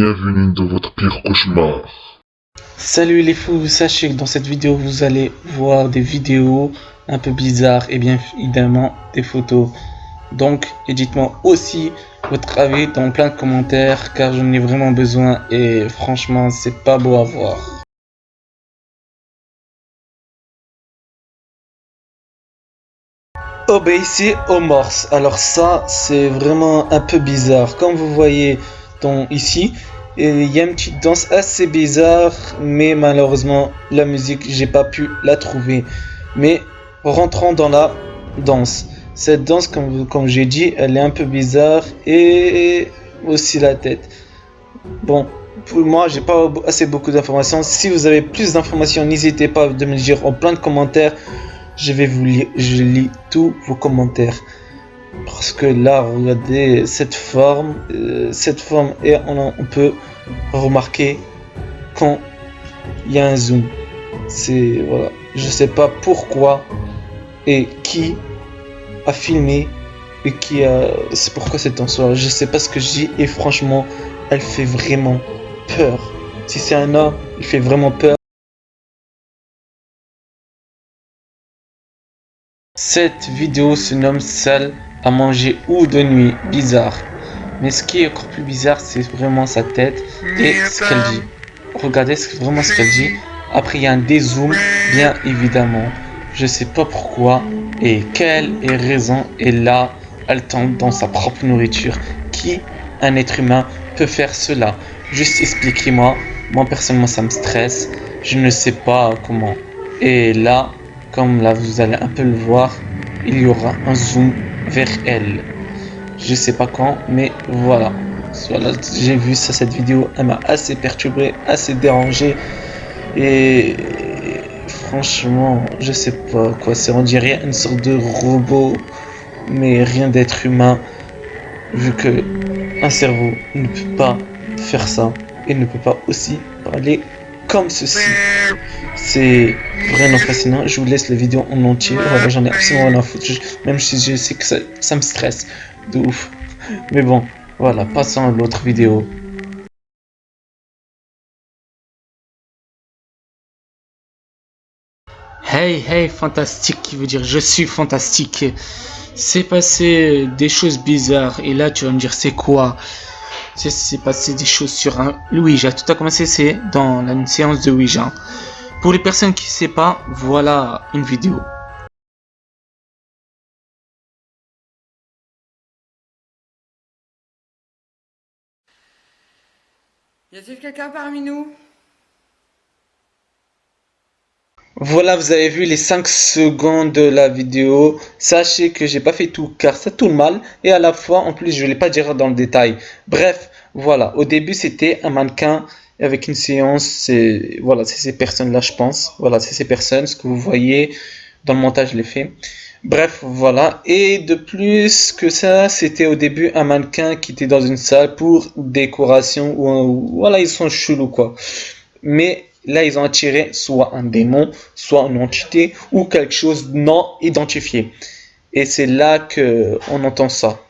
Bienvenue dans votre pire cauchemar. Salut les fous, sachez que dans cette vidéo vous allez voir des vidéos un peu bizarres et bien évidemment des photos. Donc dites-moi aussi votre avis dans plein de commentaires car j'en ai vraiment besoin et franchement c'est pas beau à voir. Obéissez aux morses. Alors ça c'est vraiment un peu bizarre. Comme vous voyez ici, il y a une petite danse assez bizarre, mais malheureusement la musique j'ai pas pu la trouver. Mais rentrons dans la danse. Cette danse comme j'ai dit, elle est un peu bizarre et aussi la tête. Bon, pour moi j'ai pas assez beaucoup d'informations. Si vous avez plus d'informations, n'hésitez pas de me le dire en plein de commentaires. Je vais vous lire, je lis tous vos commentaires. Parce que là, regardez cette forme et on peut remarquer quand il y a un zoom. C'est voilà, je sais pas pourquoi et qui a filmé et c'est pourquoi c'est en soi. Je sais pas ce que je dis et franchement, elle fait vraiment peur. Si c'est un homme, il fait vraiment peur. Cette vidéo se nomme salle à manger ou de nuit, bizarre. Mais ce qui est encore plus bizarre, c'est vraiment sa tête et ce qu'elle dit. Regardez vraiment ce qu'elle dit. Après, il y a un dézoom, bien évidemment. Je sais pas pourquoi et quelle est raison. Et là, elle tombe dans sa propre nourriture. Qui, un être humain, peut faire cela? Juste expliquez-moi. Moi, personnellement, ça me stresse. Je ne sais pas comment. Et là, comme là vous allez un peu le voir, il y aura un zoom vers elle. Je sais pas quand, mais voilà. Voilà, j'ai vu ça, cette vidéo, elle m'a assez perturbé, assez dérangé. Et franchement, je sais pas quoi, c'est on dirait une sorte de robot, mais rien d'être humain, vu que un cerveau ne peut pas faire ça et ne peut pas aussi parler comme ceci. C'est vraiment fascinant. Je vous laisse la vidéo en entier. Voilà, j'en ai absolument rien à foutre. Même si je sais que ça me stresse de ouf. Mais bon, voilà, passons à l'autre vidéo. Hey, hey, fantastique, qui veut dire je suis fantastique. C'est passé des choses bizarres. Et là, tu vas me dire c'est quoi? C'est passé des choses sur un Ouija. Tout a commencé, c'est dans une séance de Ouija. Pour les personnes qui ne savent pas, voilà une vidéo. Y a-t-il quelqu'un parmi nous? Voilà, vous avez vu les 5 secondes de la vidéo. Sachez que j'ai pas fait tout car ça tourne mal et à la fois en plus je ne vais pas dire dans le détail. Bref, voilà, au début c'était un mannequin avec une séance, c'est voilà, c'est ces personnes-là je pense. Voilà, c'est ces personnes, ce que vous voyez dans le montage je l'ai fait. Bref, voilà. Et de plus que ça, c'était au début un mannequin qui était dans une salle pour décoration ou voilà, ils sont chelous quoi. Mais là, ils ont attiré soit un démon, soit une entité ou quelque chose non identifié. Et c'est là que on entend ça.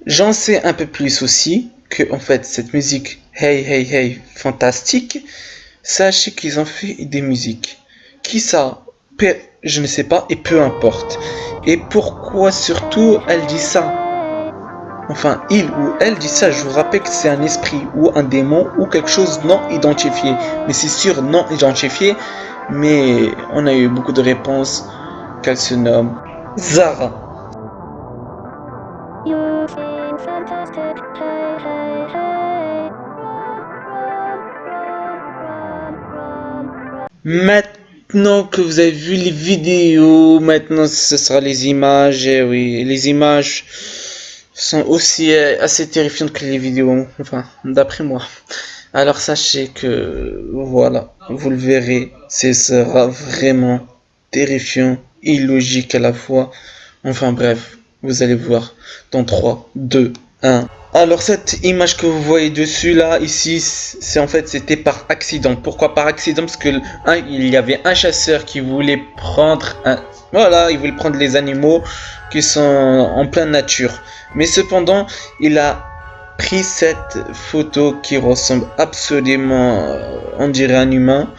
J'en sais un peu plus aussi que en fait cette musique Hey Hey Hey fantastique, sachez qu'ils ont fait des musiques. Qui ça? Je ne sais pas et peu importe. Et pourquoi surtout elle dit ça? Enfin, il ou elle dit ça, je vous rappelle que c'est un esprit ou un démon ou quelque chose non identifié. Mais c'est sûr non identifié, mais on a eu beaucoup de réponses qu'elle se nomme Zara. Maintenant que vous avez vu les vidéos, maintenant ce sera les images. Et oui, les images sont aussi assez terrifiantes que les vidéos, enfin, d'après moi. Alors sachez que, voilà, vous le verrez, ce sera vraiment terrifiant, illogique à la fois. Enfin bref, vous allez voir dans 3, 2, 1. Alors cette image que vous voyez dessus là, ici, c'est en fait c'était par accident. Pourquoi par accident? Parce que il y avait un chasseur qui voulait prendre voilà, il voulait prendre les animaux qui sont en pleine nature. Mais cependant, il a pris cette photo qui ressemble absolument, on dirait un humain.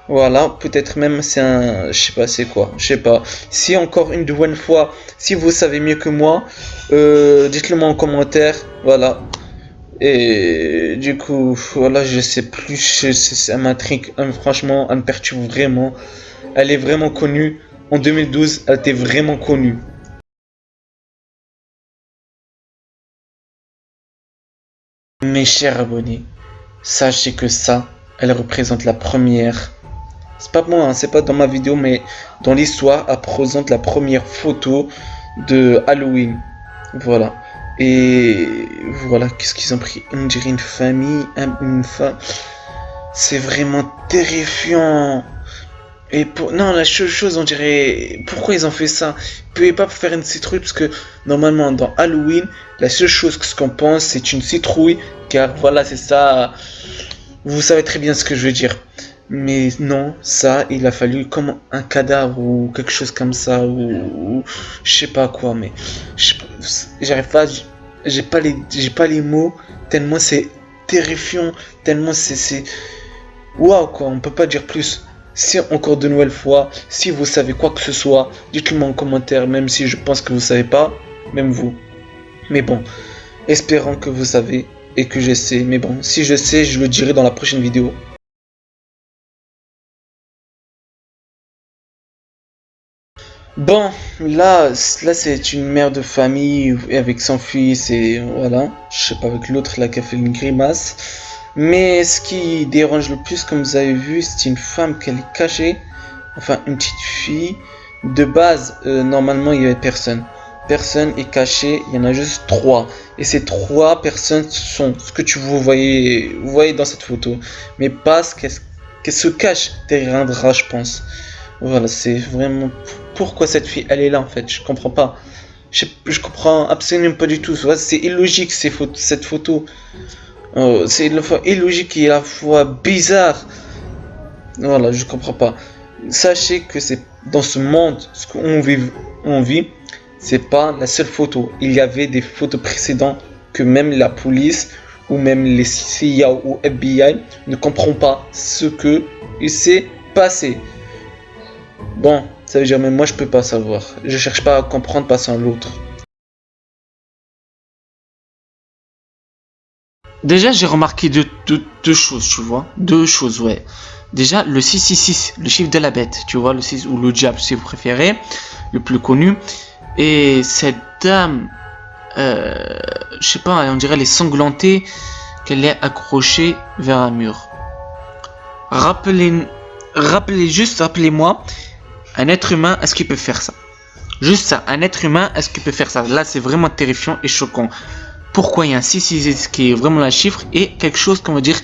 Voilà, peut-être même c'est un, je sais pas c'est quoi, je sais pas. Si encore une nouvelle fois, si vous savez mieux que moi, dites-le moi en commentaire, voilà. Et du coup, voilà, je sais plus, ça m'intrigue, franchement, elle me perturbe vraiment. Elle est vraiment connue. En 2012, elle était vraiment connue. Mes chers abonnés, sachez que ça, elle représente la première. C'est pas moi, hein, c'est pas dans ma vidéo, mais dans l'histoire, elle présente la première photo de Halloween. Voilà. Et voilà, qu'est-ce qu'ils ont pris? On dirait une famille, une femme. C'est vraiment terrifiant. Et pour... Non, la seule chose, on dirait... Pourquoi ils ont fait ça? Ils pouvaient pas faire une citrouille, parce que normalement, dans Halloween, la seule chose que ce qu'on pense, c'est une citrouille. Car voilà, c'est ça. Vous savez très bien ce que je veux dire. Mais non, ça, il a fallu comme un cadavre ou quelque chose comme ça, ou je sais pas quoi, mais j'arrive pas, j'ai pas les mots, tellement c'est terrifiant, tellement c'est, waouh quoi, on peut pas dire plus. Si encore de nouvelles fois, si vous savez quoi que ce soit, dites-le moi en commentaire, même si je pense que vous savez pas, même vous. Mais bon, espérons que vous savez et que je sais, mais bon, si je sais, je le dirai dans la prochaine vidéo. Bon, là c'est une mère de famille avec son fils et voilà, je sais pas avec l'autre là qui a fait une grimace. Mais ce qui dérange le plus, comme vous avez vu, c'est une femme qu'elle est cachée, enfin une petite fille. De base, normalement il y avait personne. Personne est caché, il y en a juste trois. Et ces trois personnes sont ce que vous voyez dans cette photo. Mais pas ce qu'elle se cache derrière un drap, je pense. Voilà, c'est vraiment pourquoi cette fille elle est là en fait, je comprends pas. Je comprends absolument pas du tout. C'est illogique cette photo. C'est à la fois illogique et à la fois bizarre. Voilà, je comprends pas. Sachez que c'est dans ce monde, ce on vit, c'est pas la seule photo. Il y avait des photos précédentes que même la police ou même les CIA ou FBI ne comprend pas ce que il s'est passé. Bon, ça veut dire même moi je peux pas savoir. Je cherche pas à comprendre passant l'autre. Déjà, j'ai remarqué deux choses, tu vois. Deux choses, ouais. Déjà, le 666, le chiffre de la bête, tu vois, le 6 ou le diable si vous préférez, le plus connu. Et cette dame, je sais pas, on dirait elle est sanglantée, qu'elle est accrochée vers un mur. Rappelez-moi, un être humain, est-ce qu'il peut faire ça? Juste ça, un être humain, est-ce qu'il peut faire ça? Là, c'est vraiment terrifiant et choquant. Pourquoi il y a un 666 qui est vraiment un chiffre et quelque chose qu'on va dire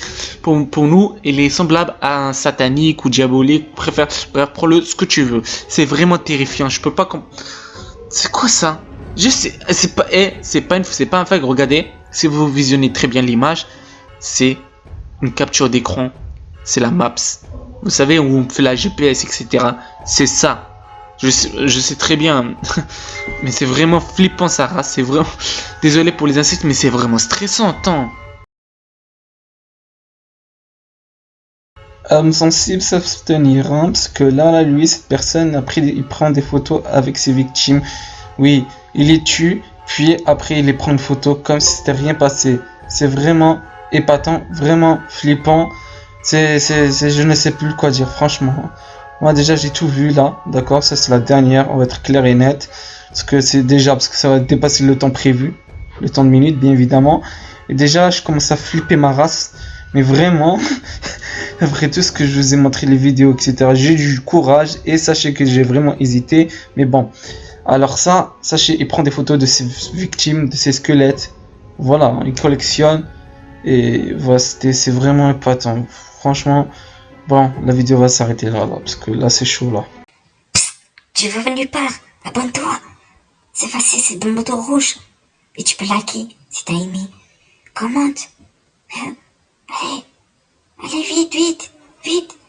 pour nous, il est semblable à un satanique ou diabolique, bref, prends-le ce que tu veux. C'est vraiment terrifiant, je peux pas c'est quoi ça? C'est pas un fake, regardez, si vous visionnez très bien l'image, c'est une capture d'écran, c'est la maps. Vous savez où on fait la GPS, etc. C'est ça. Je sais très bien, mais c'est vraiment flippant Sarah, c'est vraiment... Désolé pour les insectes, mais c'est vraiment stressant, attends. Homme sensible s'abstenir, hein, parce que là, lui, cette personne, après, il prend des photos avec ses victimes. Oui, il les tue, puis après, il les prend une photo comme si c'était rien passé. C'est vraiment épatant, vraiment flippant. Je ne sais plus quoi dire, franchement. Moi déjà j'ai tout vu là, d'accord, ça c'est la dernière, on va être clair et net, parce que ça va dépasser le temps prévu, le temps de minutes bien évidemment, et déjà je commence à flipper ma race, mais vraiment, après tout ce que je vous ai montré les vidéos etc, j'ai du courage et sachez que j'ai vraiment hésité, mais bon, alors ça, sachez, il prend des photos de ses victimes, de ses squelettes, voilà, il collectionne, et voilà, c'est vraiment épatant, franchement. Bon, la vidéo va s'arrêter là, parce que là c'est chaud là. Tu veux nulle part, abonne-toi. C'est facile, c'est dans le bouton rouge. Et tu peux liker si t'as aimé. commande. Allez, allez, vite, vite, vite.